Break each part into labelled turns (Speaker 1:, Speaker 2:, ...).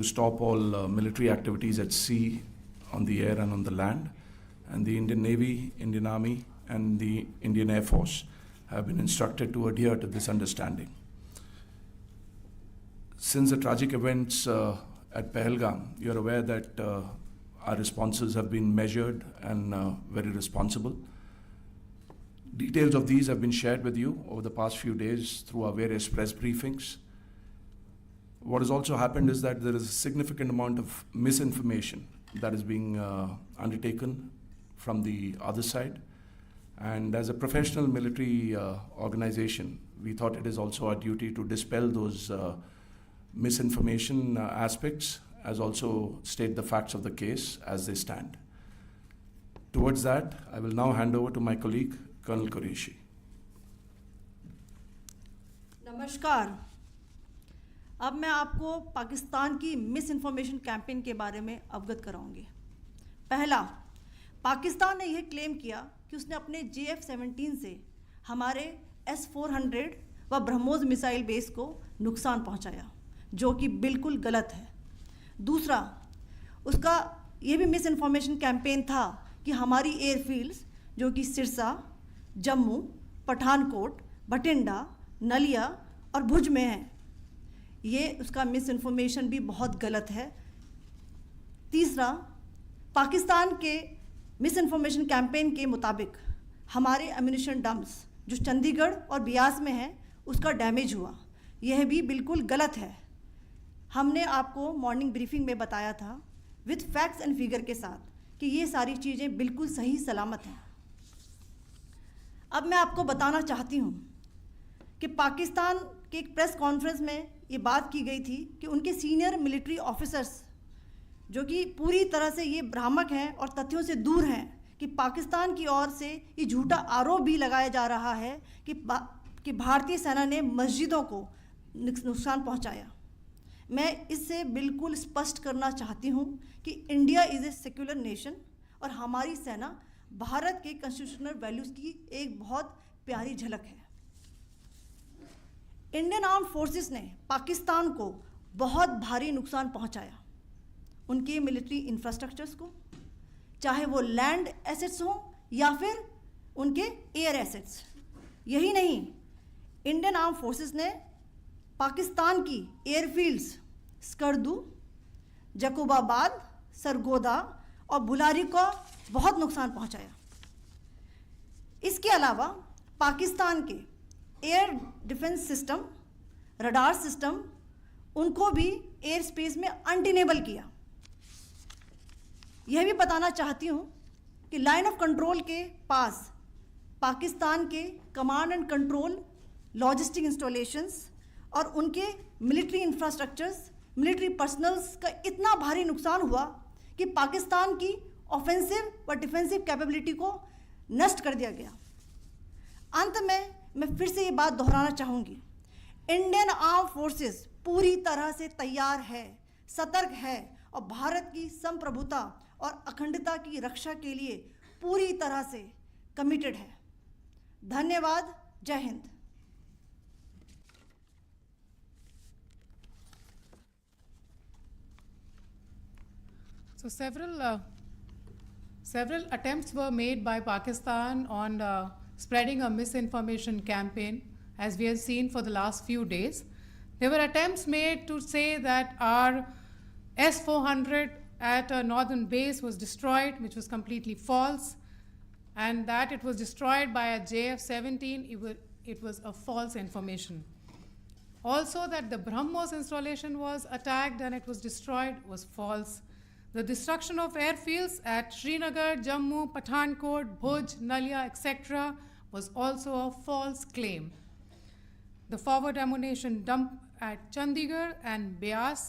Speaker 1: to stop all military activities at sea, on the air and on the land. And the Indian Navy, Indian Army and the Indian Air Force have been instructed to adhere to this understanding. Since the tragic events at Pahalgam, you're aware that our responses have been measured and very responsible. Details of these have been shared with you over the past few days through our various press briefings. What has also happened is that there is a significant amount of misinformation that is being undertaken from the other side. And as a professional military organization, we thought it is also our duty to dispel those misinformation aspects, as also state the facts of the case as they stand. Towards that, I will now hand over to my colleague, Colonel Qureshi.
Speaker 2: नमस्कार। अब मैं आपको पाकिस्तान की miss information campaign के बारे में अवगत कराऊंगी। पहला, पाकिस्तान ने यह क्लेम किया कि उसने अपने JF-17 से हमारे S-400 व ब्रह्मोस मिसाइल बेस को नुकसान पहुंचाया, जो कि बिल्कुल गलत है। दूसरा, उसका ये भी मिस इन्फॉर्मेशन कैंपेन था कि हमारी एयरफील्ड्स जो कि सिरसा, जम्मू, पठानकोट, बठिंडा, नलिया और भुज में हैं, ये उसका मिस इन्फॉर्मेशन भी बहुत गलत है। तीसरा, पाकिस्तान के मिस इन्फॉर्मेशन कैंपेन के मुताबिक हमारे एम्यूनिशन डम्प्स जो चंडीगढ़ और बियास में हैं उसका डैमेज हुआ, यह भी बिल्कुल गलत है। हमने आपको मॉर्निंग ब्रीफिंग में बताया था विद फैक्ट्स एंड फिगर के साथ कि ये सारी चीज़ें बिल्कुल सही सलामत हैं। अब मैं आपको बताना चाहती हूँ कि पाकिस्तान के एक प्रेस कॉन्फ्रेंस में ये बात की गई थी कि उनके सीनियर मिलिट्री ऑफिसर्स जो कि पूरी तरह से ये भ्रामक हैं और तथ्यों से दूर हैं कि पाकिस्तान की ओर से ये झूठा आरोप भी लगाया जा रहा है कि भारतीय सेना ने मस्जिदों को नुकसान पहुंचाया। मैं इससे बिल्कुल स्पष्ट करना चाहती हूं कि India is a secular nation और हमारी सेना भारत के कॉन्स्टिट्यूशनल वैल्यूज़ की एक बहुत प्यारी झलक है। इंडियन आर्म्ड फोर्सेस ने पाकिस्तान को बहुत भारी नुकसान पहुंचाया, उनके मिलिट्री इंफ्रास्ट्रक्चर्स को, चाहे वो लैंड एसेट्स हों या फिर उनके एयर एसेट्स। यही नहीं, इंडियन आर्म्ड फोर्सेस ने पाकिस्तान की एयरफील्ड्स स्कर्दू, जकोबाबाद, सरगोदा और बुलारी को बहुत नुकसान पहुंचाया। इसके अलावा पाकिस्तान के air defence system, radar system, उनको भी एयर स्पेस में अनटेनेबल किया। यह भी बताना चाहती हूँ कि लाइन ऑफ कंट्रोल के पास पाकिस्तान के command and control logistic installations और उनके मिलिट्री इंफ्रास्ट्रक्चर्स, मिलिट्री पर्सनल्स का इतना भारी नुकसान हुआ कि पाकिस्तान की ऑफेंसिव व डिफेंसिव कैपेबिलिटी को नष्ट कर दिया गया। अंत में मैं फिर से ये बात दोहराना चाहूँगी, इंडियन आर्म फोर्सेस पूरी तरह से तैयार है, सतर्क है और भारत की संप्रभुता और अखंडता की रक्षा के लिए पूरी तरह से कमिटेड है। धन्यवाद। जय Hind.
Speaker 3: So several attempts were made by Pakistan on spreading a misinformation campaign, as we have seen for the last few days. There were attempts made to say that our S-400 at a northern base was destroyed, which was completely false, and that it was destroyed by a JF-17, it was a false information. Also that the BrahMos installation was attacked and it was destroyed was false. The destruction of airfields at Srinagar, Jammu, Pathankot, Bhuj, Nalia, etc. was also a false claim. The forward ammunition dump at Chandigarh and Beas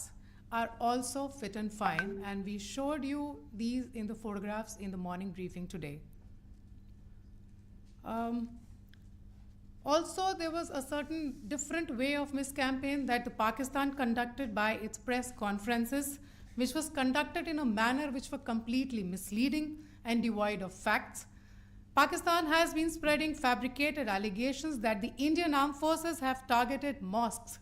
Speaker 3: are also fit and fine, and we showed you these in the photographs in the morning briefing today. Also, there was a certain different way of miscampaign that the Pakistan conducted by its press conferences, which was conducted in a manner which were completely misleading and devoid of facts. Pakistan has been spreading fabricated allegations that the Indian armed forces have targeted mosques.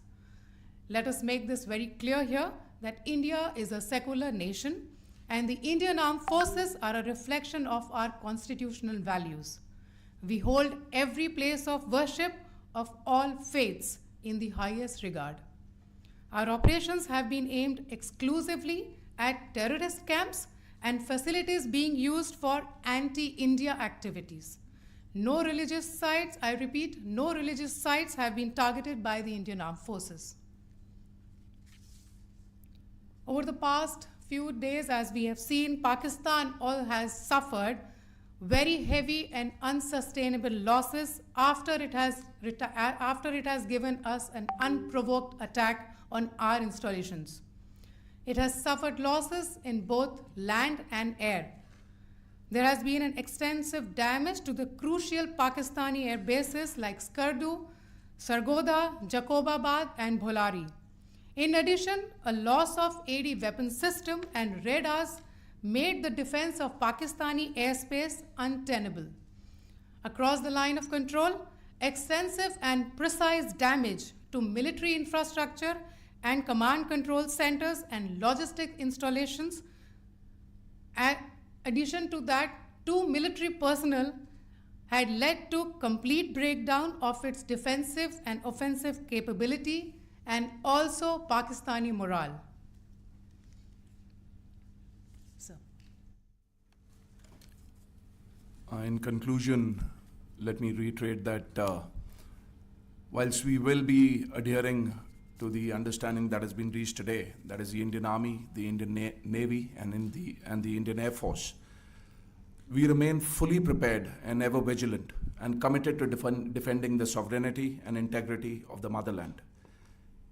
Speaker 3: Let us make this very clear here. that India is a secular nation and the Indian Armed Forces are a reflection of our constitutional values. We hold every place of worship of all faiths in the highest regard. Our operations have been aimed exclusively at terrorist camps and facilities being used for anti-India activities. No religious sites, I repeat, no religious sites have been targeted by the Indian Armed Forces. Over the past few days, as we have seen, Pakistan has suffered very heavy and unsustainable losses after it has given us an unprovoked attack on our installations. It has suffered losses in both land and air. There has been an extensive damage to the crucial Pakistani air bases like Skardu, Sargodha, Jacobabad and Bholari. In addition, a loss of AD weapon system and radars made the defense of Pakistani airspace untenable. Across the line of control, extensive and precise damage to military infrastructure and command control centers and logistic installations. In addition to that, 2 military personnel had led to complete breakdown of its defensive and offensive capability and also Pakistani morale. So.
Speaker 1: In conclusion, let me reiterate that whilst we will be adhering to the understanding that has been reached today, that is the Indian Army, the Indian Navy, and the Indian Air Force, we remain fully prepared and ever vigilant and committed to defending the sovereignty and integrity of the motherland.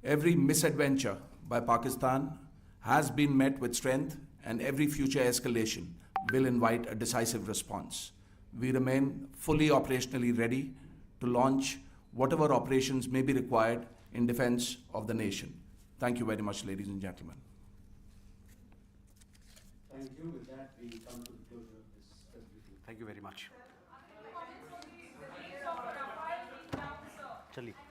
Speaker 1: Every misadventure by Pakistan has been met with strength, and every future escalation will invite a decisive response. We remain fully operationally ready to launch whatever operations may be required in defense of the nation. Thank you very much, ladies and gentlemen.
Speaker 4: Thank you. With that, we come to the closure of this briefing. Thank you very much. चलिए